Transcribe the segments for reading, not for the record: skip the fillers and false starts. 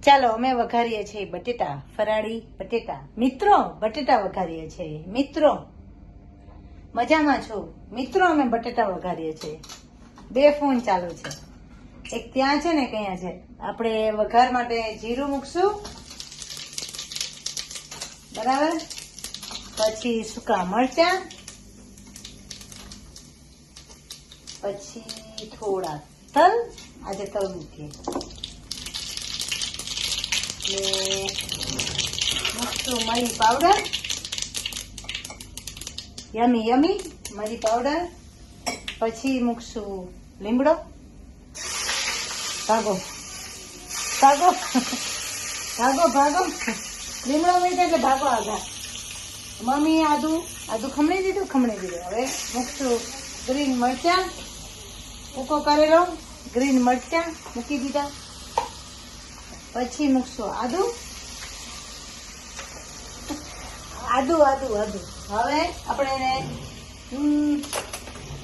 ચાલો અમે વઘારીએ છીએ બટેટા, ફરાળી બટેટા. મિત્રો બટેટા વઘારીએ છીએ. મિત્રો મજામાં છો? મિત્રો અમે બટેટા વઘારીએ છીએ. 2 ફોન ચાલુ છે, એક ત્યાં છે ને એક અહીંયા છે. આપણે વઘાર માટે જીરું મૂકશું, બરાબર, પછી સૂકા મરચાં, પછી થોડા તલ. આજે તલ મૂકીએ ને મૂકશું મરી પાવડર, યમી યમી મરી પાવડર. પછી મૂકશું લીમડો. ભાગો ભાગો ભાગો ભાગો, લીમડો મૂકે એટલે ભાગો આગળ. મમ્મી આદુ ખમણી દીધું. હવે મૂકશું ગ્રીન મરચા, સૂકો કરેલો ગ્રીન મરચા મૂકી દીધા. પછી મૂકશું આદુ. હવે આપણે એને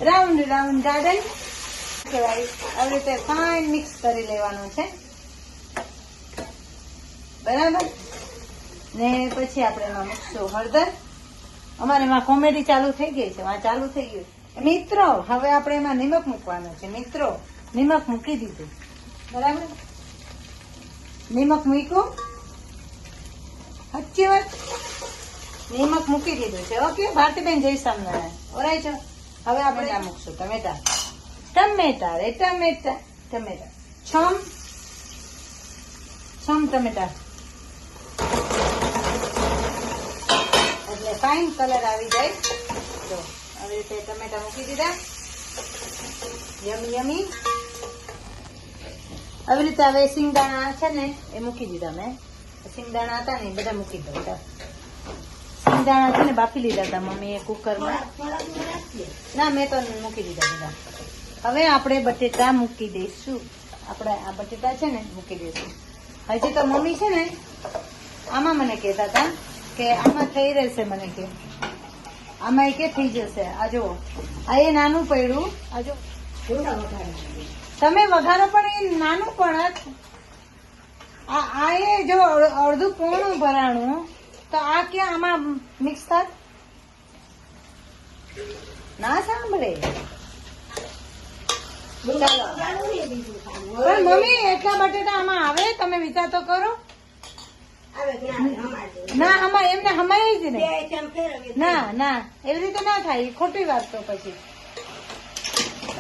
રાઉન્ડ ગાર્ડન કહેવાય, આવી રીતે ફાઇન મિક્સ કરી લેવાનું છે, બરાબર. ને પછી આપણે એમાં મૂકશું હળદર. અમારે એમાં કોમેડી ચાલુ થઈ ગઈ છે, ચાલુ થઈ ગયું. મિત્રો હવે આપણે એમાં નિમક મૂકવાનું છે. મિત્રો નિમક મૂકી દીધું, બરાબર. નિમક મૂક્યું, સાચી વાત, નિમક મૂકી દીધું છે. ઓકે ભારતીબેન, જય સ્વામિનારાયણ. ઓરાય છો. હવે આપણે આ મૂકશું ટમેટા. છમ ટમેટા, એટલે ફાઇન કલર આવી જાય. જો આવી રીતે ટમેટા મૂકી દીધા, યમી. આવી રીતે હવે સિંગદાણા છે ને એ મૂકી દીધા. મેં સિંગદાણા હતા ને એ બધા મૂકી દીધા. સિંગદાણા છે ને બાફી લીધા હતા મમ્મીએ કુકરમાં. ના, મેં તો મૂકી દીધા બધા. હવે આપણે બટેટા મૂકી દઈશું. આપણે આ બટેટા છે ને મૂકી દઈશું. હજી તો મમ્મી છે ને આમાં મને કહેતા હતા કે આમાં થઈ રહેશે, મને કે આમાં એ કે થઈ જશે. આ જુઓ, આ એ નાનું પડ્યું. આ જો તમે વઘારો પણ એ નાનું પણ આ એ જો અડધું પોણું ભરાણું, તો આ ક્યાં આમાં મિક્સ થાય? ના સાંભળે. ચાલો પણ મમ્મી એટલા બટેટા આમાં આવે? તમે વિચાર તો કરો. ના, આમાં એમને હમાય જ નહીં. ના એવી રીતે ના થાય, ખોટી વાત. તો પછી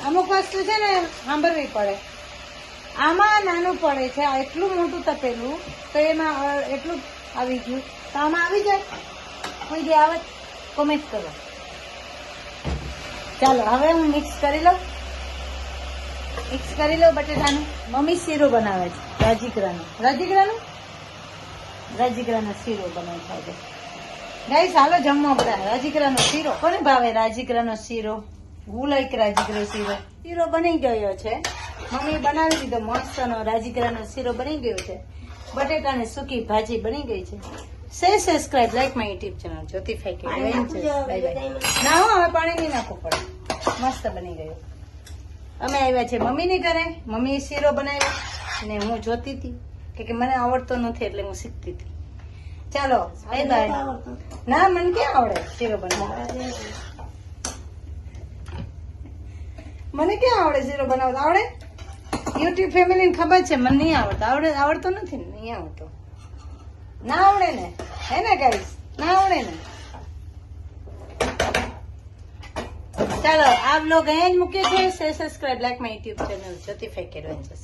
અમુક વસ્તુ છે ને સાંભળવી પડે. આમાં નાનું પડે છે, આ એટલું મોટું તપેલું, તો એમાં એટલું આવી ગયું. તો આમાં આવી જાય. કોઈ જે આવે કોમેન્ટ કરો. ચાલો હવે હું મિક્સ કરી લઉં બટેટાનું. મમ્મી શીરો બનાવે છે રાજીગરાનો શીરો બનાવે છે. ગાઈસ હાલો જમવા બધા. રાજીગરાનો શીરો કોને ભાવે? રાજીગરાનો શીરો. હું લાઈક રાજીગરો શીરો બની ગયો છે. મમ્મી બનાવી દીધો મસ્તનો રાજીગરાનો શીરો બની ગયો છે. બટેટાની સૂકી ભાજી બની ગઈ છે. Subscribe, like my YouTube channel Jyoti fake adventures. Bye bye. ના હો, હવે પાણી નહીં નાખવું પડે. મસ્ત બની ગયો. અમે આવ્યા છે મમ્મીની ઘરે. મમ્મીએ શીરો બનાવ્યો અને હું જોતી હતી કે મને આવડતો નથી એટલે હું શીખતી હતી. ચાલો બાય બાય. ના, મને ક્યાં આવડે શીરો બનાવતા? મને ક્યાં આવડે શીરો બનાવતા? આવડે યુટ્યુબ ફેમિલીને ખબર છે મને નહીં આવડતો. આવડતો નથી ને, નહીં આવડતો. ના આવડે ને, હે ને ગાઈસ? ના આવડે ને. ચાલો આ બ્લોગ અહીંયા જ મૂકીએ છીએ. Subscribe, like my YouTube channel Jyoti fake adventures.